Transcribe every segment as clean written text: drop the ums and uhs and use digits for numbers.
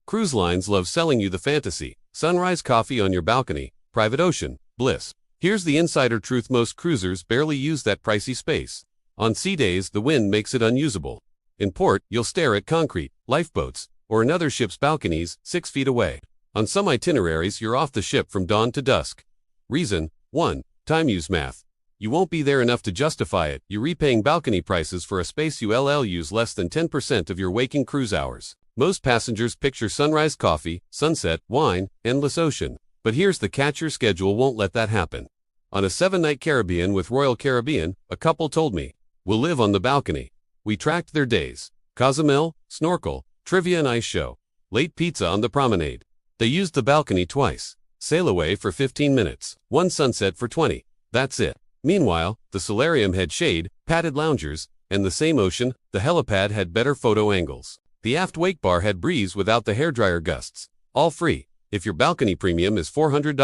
Cruise lines love selling you the fantasy. Sunrise coffee on your balcony, private ocean, bliss. Here's the insider truth: most cruisers barely use that pricey space. On sea days, the wind makes it unusable. In port, you'll stare at concrete, lifeboats, or another ship's balconies 6 feet away. On some itineraries, you're off the ship from dawn to dusk. Reason: 1. Time use math. You won't be there enough to justify it. You're repaying balcony prices for a space you'll use less than 10% of your waking cruise hours. Most passengers picture sunrise coffee, sunset, wine, endless ocean. But here's the catch: your schedule won't let that happen. On a 7-night Caribbean with Royal Caribbean, a couple told me, "We'll live on the balcony." We tracked their days. Cozumel, snorkel, trivia and ice show. Late pizza on the promenade. They used the balcony twice. Sail away for 15 minutes. One sunset for 20. That's it. Meanwhile, the solarium had shade, padded loungers, and the same ocean. The helipad had better photo angles. The aft wake bar had breeze without the hairdryer gusts. All free. If your balcony premium is $400,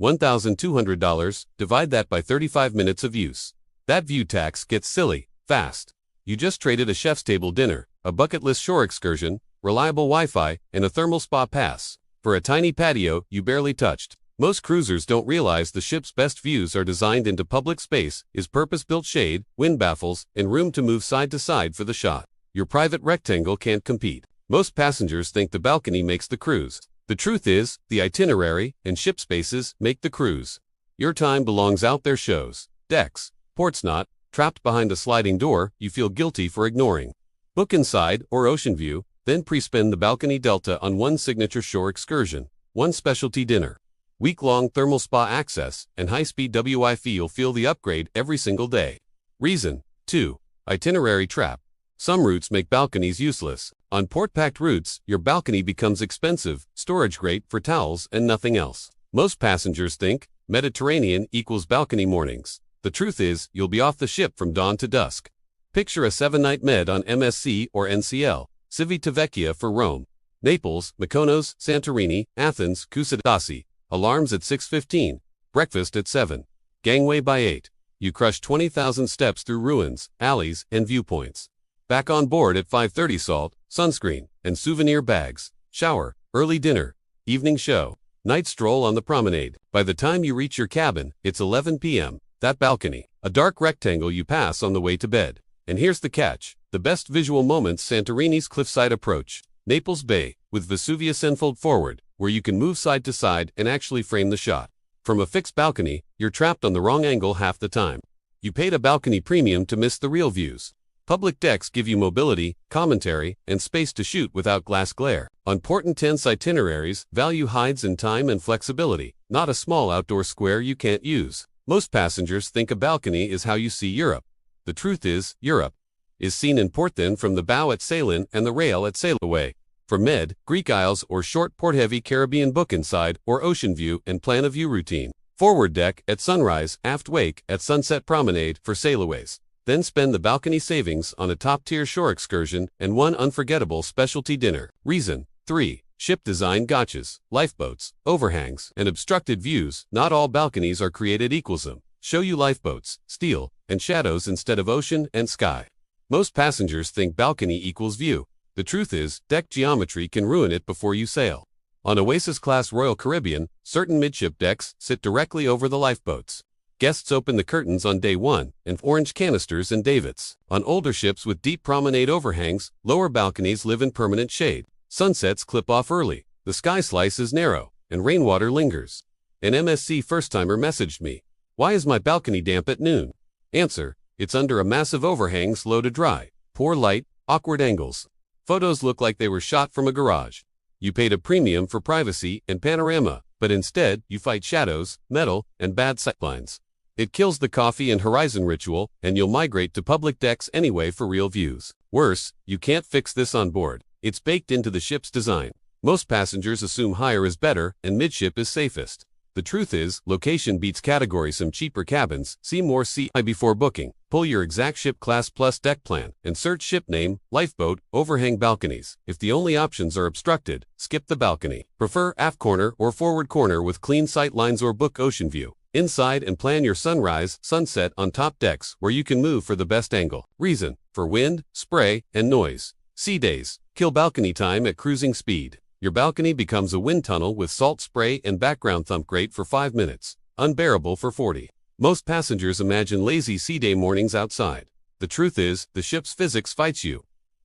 $1,200, divide that by 35 minutes of use. That view tax gets silly, fast. You just traded a chef's table dinner, a bucket list shore excursion, reliable Wi-Fi, and a thermal spa pass for a tiny patio you barely touched. Most cruisers don't realize the ship's best views are designed into public space, is purpose-built shade, wind baffles, and room to move side to side for the shot. Your private rectangle can't compete. Most passengers think the balcony makes the cruise. The truth is, the itinerary and ship spaces make the cruise. Your time belongs out there: shows, decks, ports not, trapped behind a sliding door you feel guilty for ignoring. Book inside or ocean view, then pre-spend the balcony delta on one signature shore excursion, one specialty dinner, week-long thermal spa access, and high-speed Wi-Fi. You'll feel the upgrade every single day. Reason: 2. Itinerary trap. Some routes make balconies useless. On port-packed routes, your balcony becomes expensive, storage great for towels and nothing else. Most passengers think Mediterranean equals balcony mornings. The truth is, you'll be off the ship from dawn to dusk. Picture a 7-night Med on MSC or NCL, Civitavecchia for Rome, Naples, Mykonos, Santorini, Athens, Kusadasi. Alarms at 6:15, breakfast at 7, gangway by 8. You crush 20,000 steps through ruins, alleys, and viewpoints. Back on board at 5:30. Salt, sunscreen, and souvenir bags. Shower, early dinner, evening show, night stroll on the promenade. By the time you reach your cabin, it's 11 p.m. That balcony, a dark rectangle you pass on the way to bed. And here's the catch: the best visual moments: Santorini's cliffside approach, Naples Bay, with Vesuvius enfold forward, where you can move side to side and actually frame the shot. From a fixed balcony, you're trapped on the wrong angle half the time. You paid a balcony premium to miss the real views. Public decks give you mobility, commentary, and space to shoot without glass glare. On port-intense itineraries, value hides in time and flexibility, not a small outdoor square you can't use. Most passengers think a balcony is how you see Europe. The truth is, Europe is seen in port, then from the bow at sail-in and the rail at sail-away. For Med, Greek Isles, or short port-heavy Caribbean, book inside or ocean view and plan a view routine. Forward deck at sunrise, aft wake at sunset, promenade for sailaways. Then spend the balcony savings on a top-tier shore excursion and one unforgettable specialty dinner. Reason: 3. Ship design gotchas, lifeboats, overhangs, and obstructed views. Not all balconies are created equal. Some show you lifeboats, steel, and shadows instead of ocean and sky. Most passengers think balcony equals view. The truth is, deck geometry can ruin it before you sail. On Oasis-class Royal Caribbean, certain midship decks sit directly over the lifeboats. Guests open the curtains on day 1, and orange canisters and davits. On older ships with deep promenade overhangs, lower balconies live in permanent shade. Sunsets clip off early, the sky slice is narrow, and rainwater lingers. An MSC first-timer messaged me, "Why is my balcony damp at noon?" Answer: it's under a massive overhang, slow to dry. Poor light, awkward angles. Photos look like they were shot from a garage. You paid a premium for privacy and panorama, but instead you fight shadows, metal, and bad sightlines. It kills the coffee and horizon ritual, and you'll migrate to public decks anyway for real views. Worse, you can't fix this on board. It's baked into the ship's design. Most passengers assume higher is better and midship is safest. The truth is, location beats category. Some cheaper cabins. See more CI before booking. Pull your exact ship class plus deck plan and search ship name, lifeboat, overhang balconies. If the only options are obstructed, skip the balcony. Prefer aft corner or forward corner with clean sight lines, or book ocean view inside and plan your sunrise, sunset on top decks where you can move for the best angle. Reason: for wind, spray, and noise. Sea days, kill balcony time at cruising speed. Your balcony becomes a wind tunnel with salt spray and background thump. Great for 5 minutes, unbearable for 40. Most passengers imagine lazy sea day mornings outside. The truth is, the ship's physics fights you.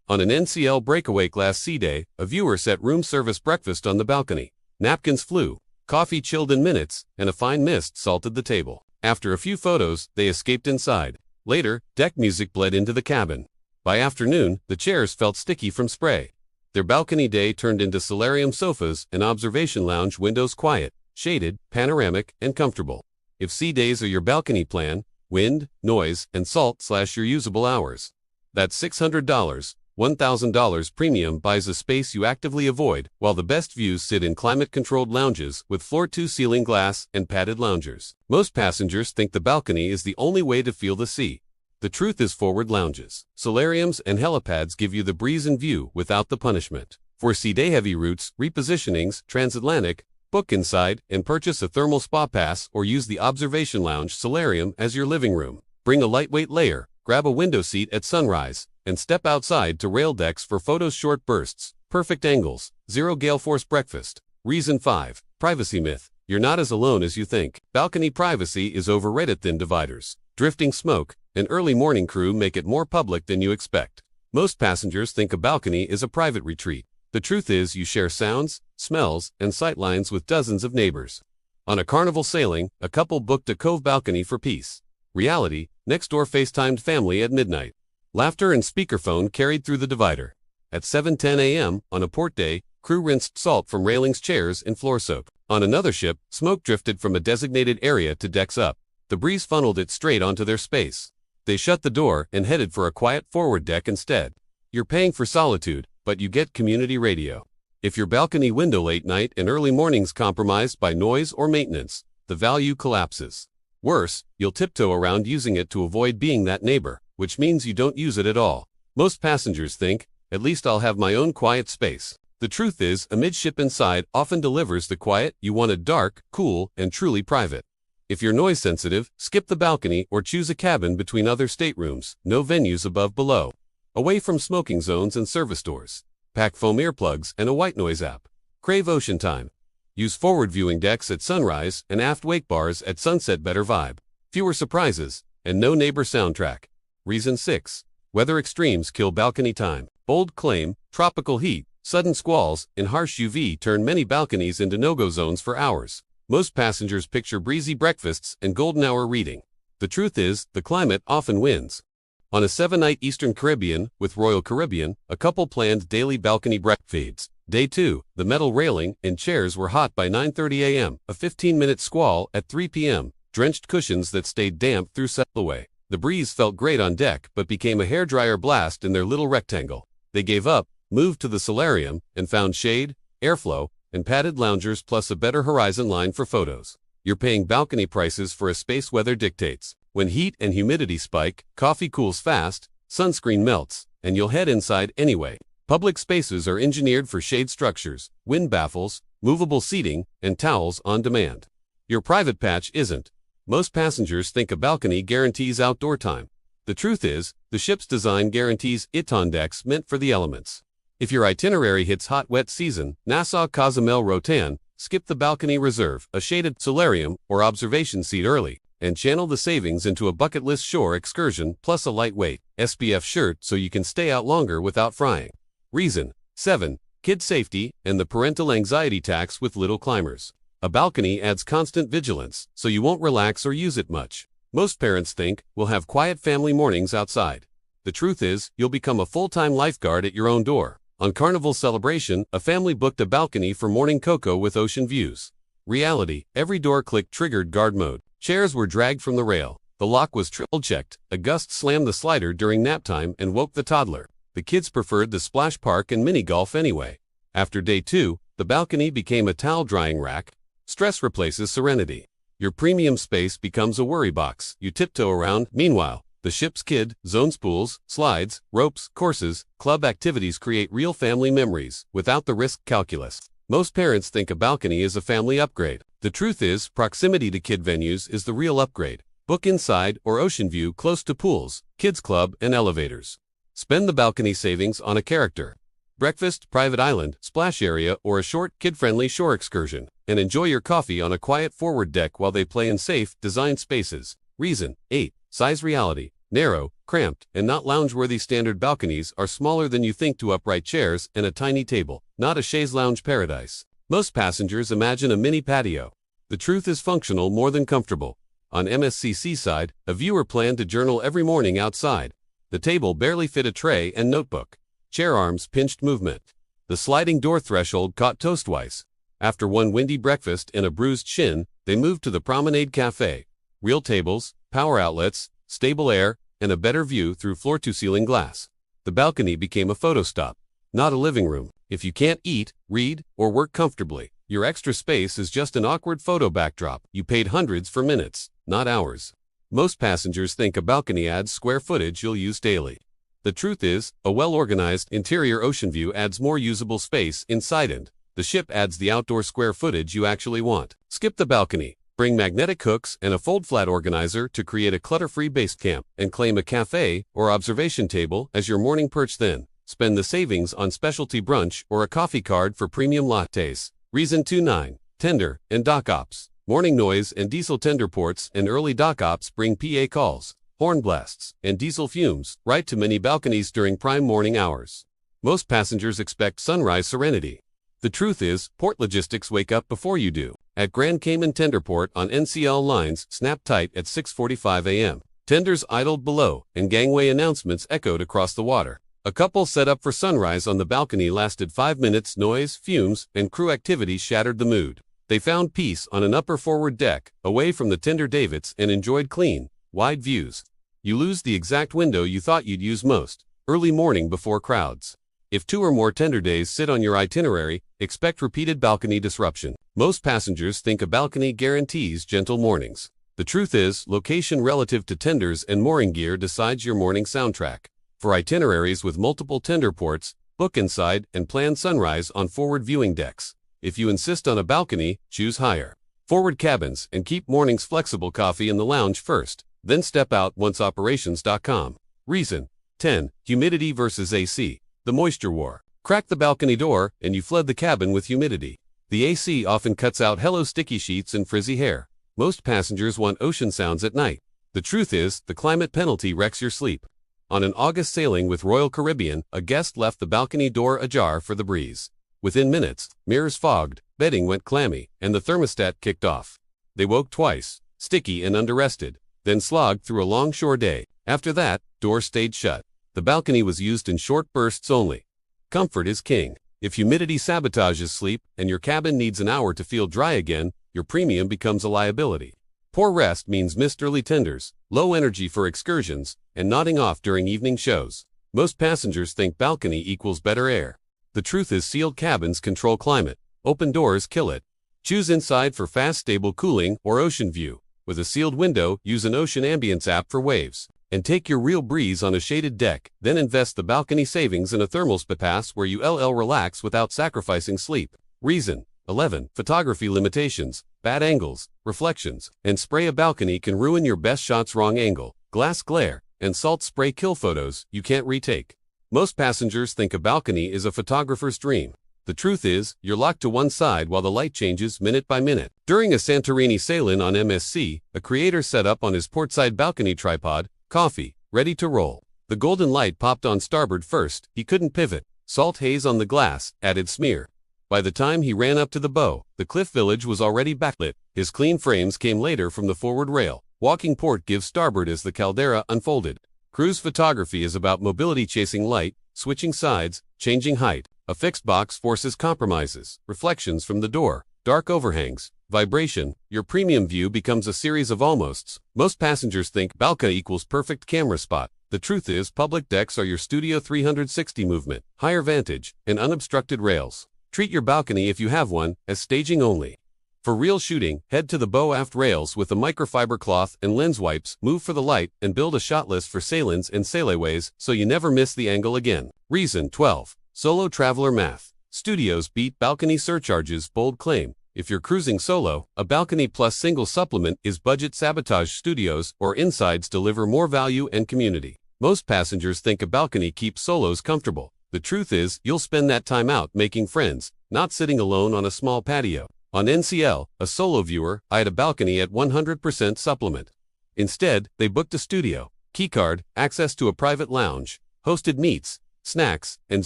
On an NCL breakaway class sea day, a viewer set room service breakfast on the balcony. Napkins flew, coffee chilled in minutes, and a fine mist salted the table. After a few photos, they escaped inside. Later, deck music bled into the cabin. By afternoon, the chairs felt sticky from spray. Their balcony day turned into solarium sofas and observation lounge, windows quiet, shaded, panoramic, and comfortable. If sea days are your balcony plan, wind, noise, and salt / your usable hours. That $600, $1,000 premium buys a space you actively avoid, while the best views sit in climate-controlled lounges with floor-to-ceiling glass and padded loungers. Most passengers think the balcony is the only way to feel the sea. The truth is, forward lounges, solariums, and helipads give you the breeze and view without the punishment. For sea day heavy routes, repositionings, transatlantic, book inside and purchase a thermal spa pass or use the observation lounge solarium as your living room. Bring a lightweight layer, grab a window seat at sunrise, and step outside to rail decks for photos. Short bursts, perfect angles, zero gale force breakfast. Reason 5. Privacy myth. You're not as alone as you think. Balcony privacy is overrated. Thin dividers, drifting smoke, and early morning crew make it more public than you expect. Most passengers think a balcony is a private retreat. The truth is, you share sounds, smells, and sightlines with dozens of neighbors. On a Carnival sailing, a couple booked a cove balcony for peace. Reality, next door FaceTimed family at midnight. Laughter and speakerphone carried through the divider. At 7:10 a.m., on a port day, crew rinsed salt from railings, chairs, and floor soap. On another ship, smoke drifted from a designated area to decks up. The breeze funneled it straight onto their space. They shut the door and headed for a quiet forward deck instead. You're paying for solitude, but you get community radio. If your balcony window late night and early mornings compromised by noise or maintenance, the value collapses. Worse, you'll tiptoe around using it to avoid being that neighbor, which means you don't use it at all. Most passengers think, at least I'll have my own quiet space. The truth is, a midship inside often delivers the quiet you wanted: dark, cool, and truly private. If you're noise sensitive, skip the balcony or choose a cabin between other staterooms, no venues above below. Away from smoking zones and service doors. Pack foam earplugs and a white noise app. Crave ocean time. Use forward viewing decks at sunrise and aft wake bars at sunset. Better vibe, fewer surprises, and no neighbor soundtrack. Reason 6. Weather extremes kill balcony time. Bold claim, tropical heat, sudden squalls, and harsh UV turn many balconies into no-go zones for hours. Most passengers picture breezy breakfasts and golden hour reading. The truth is, the climate often wins. On a 7-night Eastern Caribbean with Royal Caribbean, a couple planned daily balcony breakfasts. Day 2, the metal railing and chairs were hot by 9:30 a.m., a 15-minute squall at 3 p.m., drenched cushions that stayed damp through away. The breeze felt great on deck but became a hairdryer blast in their little rectangle. They gave up, moved to the solarium, and found shade, airflow, and padded loungers plus a better horizon line for photos. You're paying balcony prices for a space weather dictates. When heat and humidity spike, coffee cools fast, sunscreen melts, and you'll head inside anyway. Public spaces are engineered for shade structures, wind baffles, movable seating, and towels on demand. Your private patch isn't. Most passengers think a balcony guarantees outdoor time. The truth is, the ship's design guarantees iton decks meant for the elements. If your itinerary hits hot wet season, Nassau, Cozumel, Roatan, skip the balcony, reserve a shaded solarium or observation seat early, and channel the savings into a bucket list shore excursion plus a lightweight SPF shirt so you can stay out longer without frying. Reason 7. Kid safety and the parental anxiety tax with little climbers. A balcony adds constant vigilance, so you won't relax or use it much. Most parents think, we'll have quiet family mornings outside. The truth is, you'll become a full-time lifeguard at your own door. On Carnival Celebration, a family booked a balcony for morning cocoa with ocean views. Reality, every door click triggered guard mode. Chairs were dragged from the rail. The lock was triple-checked. A gust slammed the slider during nap time and woke the toddler. The kids preferred the splash park and mini-golf anyway. After day 2, the balcony became a towel-drying rack. Stress replaces serenity. Your premium space becomes a worry box you tiptoe around. Meanwhile, the ship's kid zones, pools, slides, ropes, courses, club activities create real family memories without the risk calculus. Most parents think a balcony is a family upgrade. The truth is, proximity to kid venues is the real upgrade. Book inside or ocean view close to pools, kids club, and elevators. Spend the balcony savings on a character. breakfast, private island, splash area, or a short, kid-friendly shore excursion, and enjoy your coffee on a quiet forward deck while they play in safe, designed spaces. Reason 8. Size reality. Narrow, cramped, and not lounge-worthy standard balconies are smaller than you think to upright chairs and a tiny table, not a chaise lounge paradise. Most passengers imagine a mini patio. The truth is functional more than comfortable. On MSC side, a viewer planned to journal every morning outside. The table barely fit a tray and notebook. Chair arms pinched movement. The sliding door threshold caught toe twice. After one windy breakfast and a bruised shin, they moved to the Promenade Cafe. Real tables, power outlets, stable air, and a better view through floor-to-ceiling glass. The balcony became a photo stop, not a living room. If you can't eat, read, or work comfortably, your extra space is just an awkward photo backdrop. You paid hundreds for minutes, not hours. Most passengers think a balcony adds square footage you'll use daily. The truth is, a well-organized interior ocean view adds more usable space inside, and the ship adds the outdoor square footage you actually want. Skip the balcony. Bring magnetic hooks and a fold-flat organizer to create a clutter-free base camp, and claim a cafe or observation table as your morning perch. Then spend the savings on specialty brunch or a coffee card for premium lattes. Reason 29. Tender and dock ops. Morning noise and diesel tender ports and early dock ops bring PA calls, horn blasts, and diesel fumes right to many balconies during prime morning hours. Most passengers expect sunrise serenity. The truth is, port logistics wake up before you do. At Grand Cayman Tenderport on NCL lines snapped tight at 6:45 a.m. Tenders idled below, and gangway announcements echoed across the water. A couple set up for sunrise on the balcony lasted 5 minutes. Noise, fumes, and crew activity shattered the mood. They found peace on an upper forward deck, away from the tender davits, and enjoyed clean, wide views. You lose the exact window you thought you'd use most. Early morning before crowds. If 2 or more tender days sit on your itinerary, expect repeated balcony disruption. Most passengers think a balcony guarantees gentle mornings. The truth is, location relative to tenders and mooring gear decides your morning soundtrack. For itineraries with multiple tender ports, book inside and plan sunrise on forward viewing decks. If you insist on a balcony, choose higher forward cabins and keep mornings flexible. Coffee in the lounge first, then step out once operations.com. Reason 10. Humidity versus AC. The moisture war. Crack the balcony door, and you flood the cabin with humidity. The AC often cuts out hello sticky sheets and frizzy hair. Most passengers want ocean sounds at night. The truth is, the climate penalty wrecks your sleep. On an August sailing with Royal Caribbean, a guest left the balcony door ajar for the breeze. Within minutes, mirrors fogged, bedding went clammy, and the thermostat kicked off. They woke twice, sticky and underrested, then slogged through a longshore day. After that, door stayed shut. The balcony was used in short bursts only. Comfort is king. If humidity sabotages sleep and your cabin needs an hour to feel dry again, your premium becomes a liability. Poor rest means missed early tenders, low energy for excursions, and nodding off during evening shows. Most passengers think balcony equals better air. The truth is, sealed cabins control climate. Open doors kill it. Choose inside for fast, stable cooling or ocean view. With a sealed window, use an ocean ambience app for waves. And take your real breeze on a shaded deck, then invest the balcony savings in a thermal spa pass where you relax without sacrificing sleep. Reason 11. Photography limitations, bad angles, reflections, and spray. A balcony can ruin your best shots. Wrong angle, glass glare, and salt spray kill photos you can't retake. Most passengers think a balcony is a photographer's dream. The truth is, you're locked to one side while the light changes minute by minute. During a Santorini sail-in on MSC, a creator set up on his portside balcony tripod, coffee, ready to roll. The golden light popped on starboard first, he couldn't pivot. Salt haze on the glass, added smear. By the time he ran up to the bow, the cliff village was already backlit. His clean frames came later from the forward rail. Walking port gives starboard as the caldera unfolded. Cruise photography is about mobility, chasing light, switching sides, changing height. A fixed box forces compromises, reflections from the door, dark overhangs, vibration. Your premium view becomes a series of almosts. Most passengers think balcony equals perfect camera spot. The truth is, public decks are your Studio 360 movement, higher vantage, and unobstructed rails. Treat your balcony, if you have one, as staging only. For real shooting, head to the bow aft rails with a microfiber cloth and lens wipes, move for the light, and build a shot list for sail-ins and sailaways so you never miss the angle again. Reason 12. Solo traveler math. Studios beat balcony surcharges. Bold claim. If you're cruising solo, a balcony plus single supplement is budget. Sabotage. Studios or insides deliver more value and community. Most passengers think a balcony keeps solos comfortable. The truth is, you'll spend that time out making friends, not sitting alone on a small patio. On NCL, a solo viewer eyed a balcony at 100% supplement. Instead, they booked a studio, keycard, access to a private lounge, hosted meets, snacks, and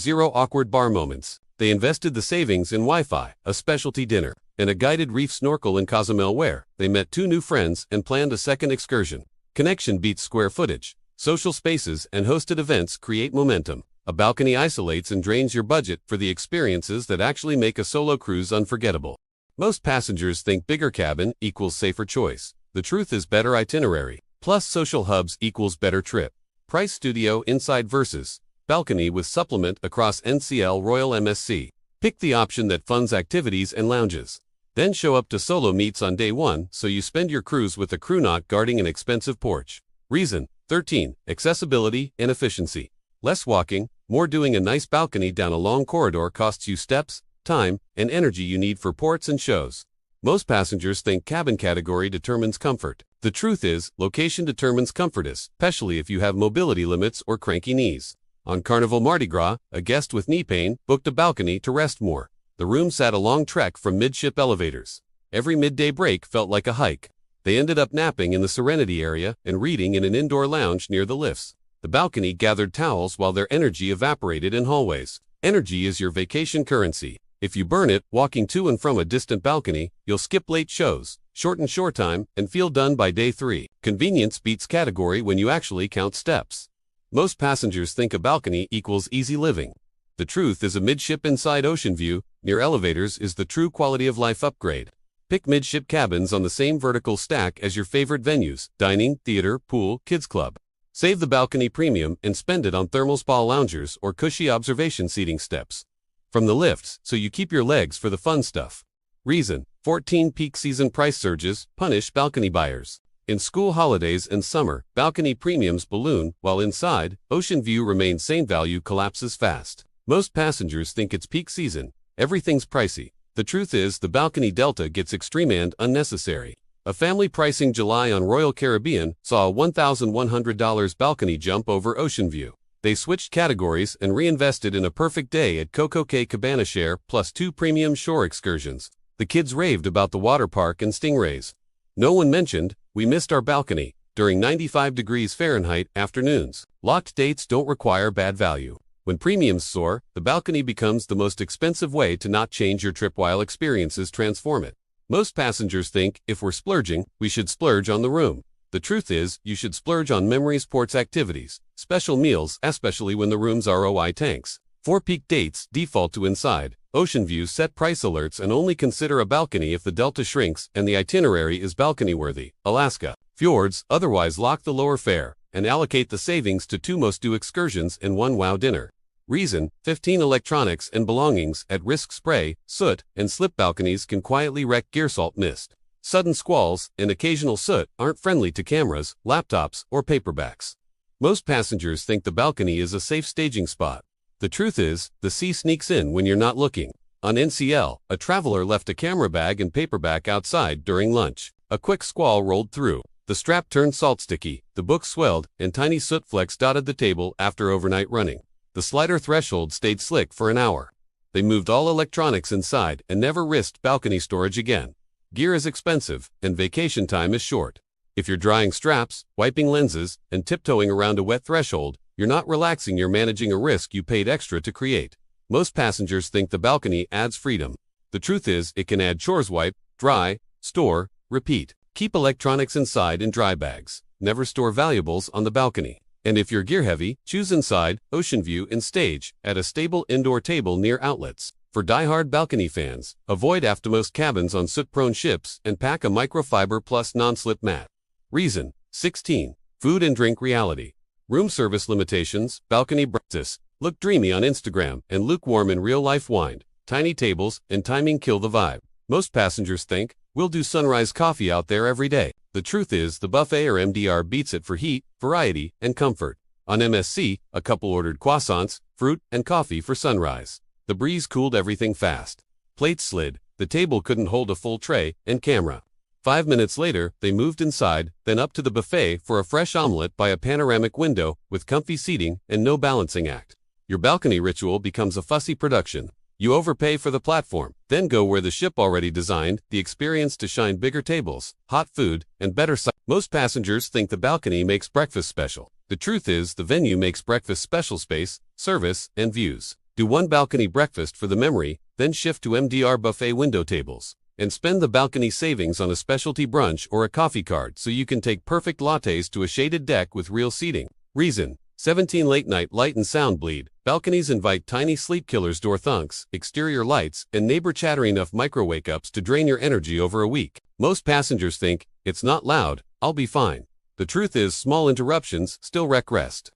zero awkward bar moments. They invested the savings in Wi-Fi, a specialty dinner, and a guided reef snorkel in Cozumel where they met 2 new friends and planned a second excursion. Connection beats square footage. Social spaces and hosted events create momentum. A balcony isolates and drains your budget for the experiences that actually make a solo cruise unforgettable. Most passengers think bigger cabin equals safer choice. The truth is better itinerary, plus social hubs equals better trip. Price studio inside versus balcony with supplement across NCL Royal MSC. Pick the option that funds activities and lounges. Then show up to solo meets on day 1 so you spend your cruise with a crew not guarding an expensive porch. Reason 13. Accessibility and efficiency. Less walking, more doing. A nice balcony down a long corridor costs you steps, time, and energy you need for ports and shows. Most passengers think cabin category determines comfort. The truth is, location determines comfort, especially if you have mobility limits or cranky knees. On Carnival Mardi Gras, a guest with knee pain booked a balcony to rest more. The room sat a long trek from midship elevators. Every midday break felt like a hike. They ended up napping in the Serenity area and reading in an indoor lounge near the lifts. The balcony gathered towels while their energy evaporated in hallways. Energy is your vacation currency. If you burn it walking to and from a distant balcony, you'll skip late shows, shorten shore time, and feel done by day 3. Convenience beats category when you actually count steps. Most passengers think a balcony equals easy living. The truth is a midship inside ocean view, near elevators, is the true quality of life upgrade. Pick midship cabins on the same vertical stack as your favorite venues, dining, theater, pool, kids club. Save the balcony premium and spend it on thermal spa loungers or cushy observation seating steps from the lifts so you keep your legs for the fun stuff. Reason 14. Peak season price surges punish balcony buyers. In school holidays and summer, balcony premiums balloon, while inside, ocean view remains same. Value collapses fast. Most passengers think it's peak season. Everything's pricey. The truth is the balcony delta gets extreme and unnecessary. A family pricing July on Royal Caribbean saw a $1,100 balcony jump over ocean view. They switched categories and reinvested in a perfect day at Coco Cay Cabana Share plus 2 premium shore excursions. The kids raved about the water park and stingrays. No one mentioned, we missed our balcony during 95 degrees Fahrenheit afternoons. Locked dates don't require bad value. When premiums soar, the balcony becomes the most expensive way to not change your trip while experiences transform it. Most passengers think, if we're splurging, we should splurge on the room. The truth is, you should splurge on memories, ports, activities, special meals, especially when the room's ROI tanks. For peak dates, default to inside, ocean views, set price alerts, and only consider a balcony if the delta shrinks and the itinerary is balcony-worthy. Alaska. Fjords, otherwise lock the lower fare and allocate the savings to 2 must-do excursions and 1 wow dinner. Reason 15. Electronics and belongings at risk. Spray, soot, and slip balconies can quietly wreck gear. Salt, mist, sudden squalls, and occasional soot aren't friendly to cameras, laptops, or paperbacks. Most passengers think the balcony is a safe staging spot. The truth is, the sea sneaks in when you're not looking. On NCL, a traveler left a camera bag and paperback outside during lunch. A quick squall rolled through. The strap turned salt sticky, the book swelled, and tiny soot flecks dotted the table after overnight running. The slider threshold stayed slick for an hour. They moved all electronics inside and never risked balcony storage again. Gear is expensive, and vacation time is short. If you're drying straps, wiping lenses, and tiptoeing around a wet threshold, you're not relaxing, you're managing a risk you paid extra to create. Most passengers think the balcony adds freedom. The truth is, it can add chores: wipe, dry, store, repeat. Keep electronics inside in dry bags. Never store valuables on the balcony. And if you're gear heavy, choose inside, ocean view, and stage at a stable indoor table near outlets. For die-hard balcony fans, avoid aftermost cabins on soot-prone ships and pack a microfiber plus non-slip mat. Reason 16. Food and drink reality. Room service limitations, balcony breakfasts look dreamy on Instagram and lukewarm in real life. Wine, tiny tables, and timing kill the vibe. Most passengers think, we'll do sunrise coffee out there every day. The truth is, the buffet or MDR beats it for heat, variety, and comfort. On MSC, a couple ordered croissants, fruit, and coffee for sunrise. The breeze cooled everything fast. Plates slid, the table couldn't hold a full tray and camera. 5 minutes later, they moved inside, then up to the buffet for a fresh omelet by a panoramic window with comfy seating and no balancing act. Your balcony ritual becomes a fussy production. You overpay for the platform, then go where the ship already designed the experience to shine: bigger tables, hot food, and better sight. Most passengers think the balcony makes breakfast special. The truth is, the venue makes breakfast special: space, service, and views. Do one balcony breakfast for the memory, then shift to MDR buffet window tables. And spend the balcony savings on a specialty brunch or a coffee card so you can take perfect lattes to a shaded deck with real seating. Reason: 17 late night light and sound bleed. Balconies invite tiny sleep killers, door thunks, exterior lights, and neighbor chatter enough micro wake-ups to drain your energy over a week. Most passengers think, it's not loud, I'll be fine. The truth is, small interruptions still wreck rest.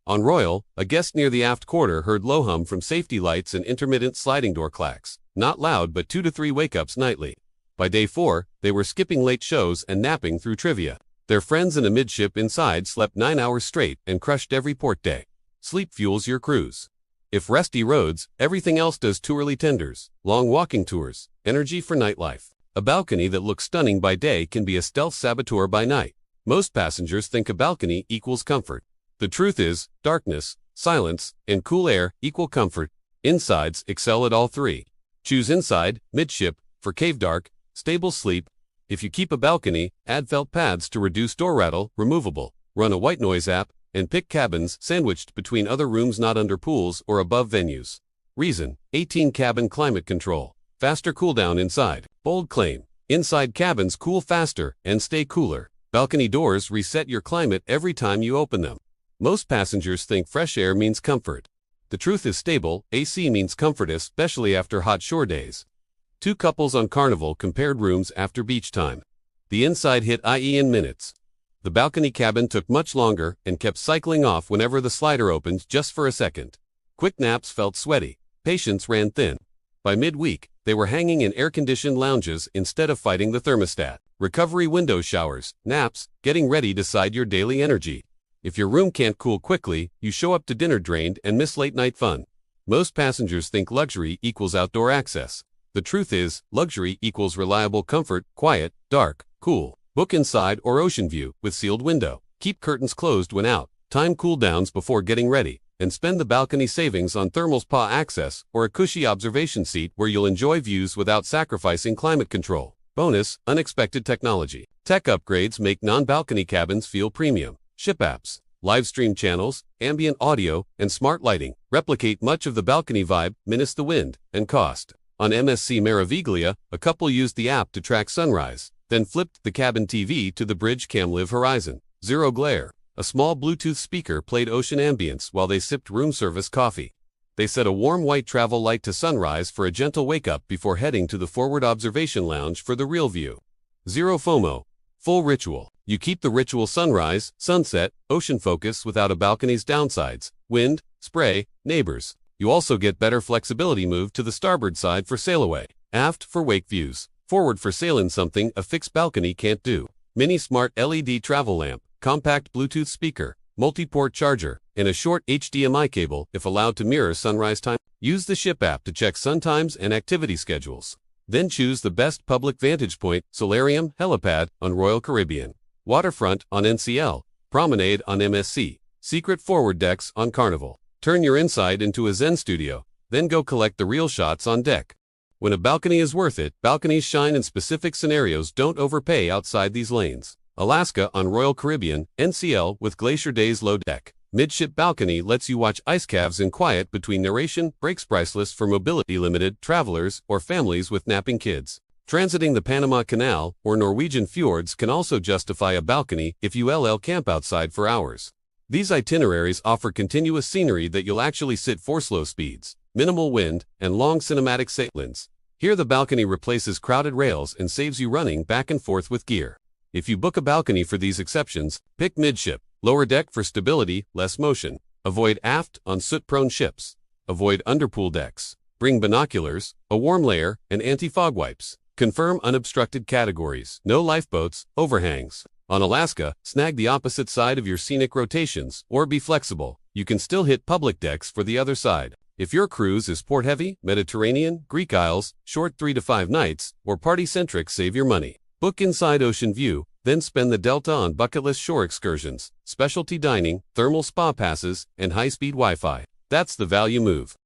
On Royal, a guest near the aft quarter heard low hum from safety lights and intermittent sliding door clacks. Not loud, but 2 to 3 wake-ups nightly. By day 4, they were skipping late shows and napping through trivia. Their friends in a midship inside slept 9 hours straight and crushed every port day. Sleep fuels your cruise. If rest erodes, everything else does. Too early tenders, long walking tours, energy for nightlife. A balcony that looks stunning by day can be a stealth saboteur by night. Most passengers think a balcony equals comfort. The truth is, darkness, silence, and cool air equal comfort. Insides excel at all three. Choose inside, midship, for cave dark, stable sleep. If you keep a balcony, add felt pads to reduce door rattle, removable. Run a white noise app, and pick cabins sandwiched between other rooms, not under pools or above venues. Reason: 18 cabin climate control. Faster cool down inside. Bold claim: inside cabins cool faster and stay cooler. Balcony doors reset your climate every time you open them. Most passengers think fresh air means comfort. The truth is, stable AC means comfort, especially after hot shore days. 2 couples on Carnival compared rooms after beach time. The inside hit IE in minutes. The balcony cabin took much longer and kept cycling off whenever the slider opened, just for a second. Quick naps felt sweaty. Patience ran thin. By midweek, they were hanging in air-conditioned lounges instead of fighting the thermostat. Recovery window showers, naps, getting ready decide your daily energy. If your room can't cool quickly, you show up to dinner drained and miss late-night fun. Most passengers think luxury equals outdoor access. The truth is, luxury equals reliable comfort: quiet, dark, cool. Book inside or ocean view with sealed window. Keep curtains closed when out. Time cool downs before getting ready. And spend the balcony savings on thermal spa access or a cushy observation seat where you'll enjoy views without sacrificing climate control. Bonus: unexpected technology. Tech upgrades make non-balcony cabins feel premium. Ship apps, live stream channels, ambient audio, and smart lighting replicate much of the balcony vibe, minus the wind and cost. On MSC Meraviglia, a couple used the app to track sunrise, then flipped the cabin TV to the bridge cam: live horizon. Zero glare. A small Bluetooth speaker played ocean ambience while they sipped room service coffee. They set a warm white travel light to sunrise for a gentle wake-up before heading to the forward observation lounge for the real view. Zero FOMO. Full ritual. You keep the ritual: sunrise, sunset, ocean focus without a balcony's downsides: wind, spray, neighbors. You also get better flexibility: move to the starboard side for sail away, aft for wake views, forward for sail in, something a fixed balcony can't do. Mini smart LED travel lamp, compact Bluetooth speaker, multi-port charger, and a short HDMI cable if allowed to mirror sunrise time. Use the ship app to check sun times and activity schedules. Then choose the best public vantage point: solarium, helipad on Royal Caribbean, waterfront on NCL, promenade on MSC, secret forward decks on Carnival. Turn your inside into a Zen studio, then go collect the real shots on deck. When a balcony is worth it, balconies shine in specific scenarios. Don't overpay outside these lanes. Alaska on Royal Caribbean, NCL with Glacier Days low deck. Midship balcony lets you watch ice calves in quiet between narration, breaks priceless for mobility limited travelers or families with napping kids. Transiting the Panama Canal or Norwegian fjords can also justify a balcony if you camp outside for hours. These itineraries offer continuous scenery that you'll actually sit for: slow speeds, minimal wind, and long cinematic sailings. Here the balcony replaces crowded rails and saves you running back and forth with gear. If you book a balcony for these exceptions, pick midship, lower deck for stability, less motion. Avoid aft on soot-prone ships. Avoid underpool decks. Bring binoculars, a warm layer, and anti-fog wipes. Confirm unobstructed categories: no lifeboats, overhangs. On Alaska, snag the opposite side of your scenic rotations, or be flexible. You can still hit public decks for the other side. If your cruise is port-heavy, Mediterranean, Greek Isles, short 3 to 5 nights, or party-centric, save your money. Book inside ocean view, then spend the delta on bucket list shore excursions, specialty dining, thermal spa passes, and high-speed Wi-Fi. That's the value move.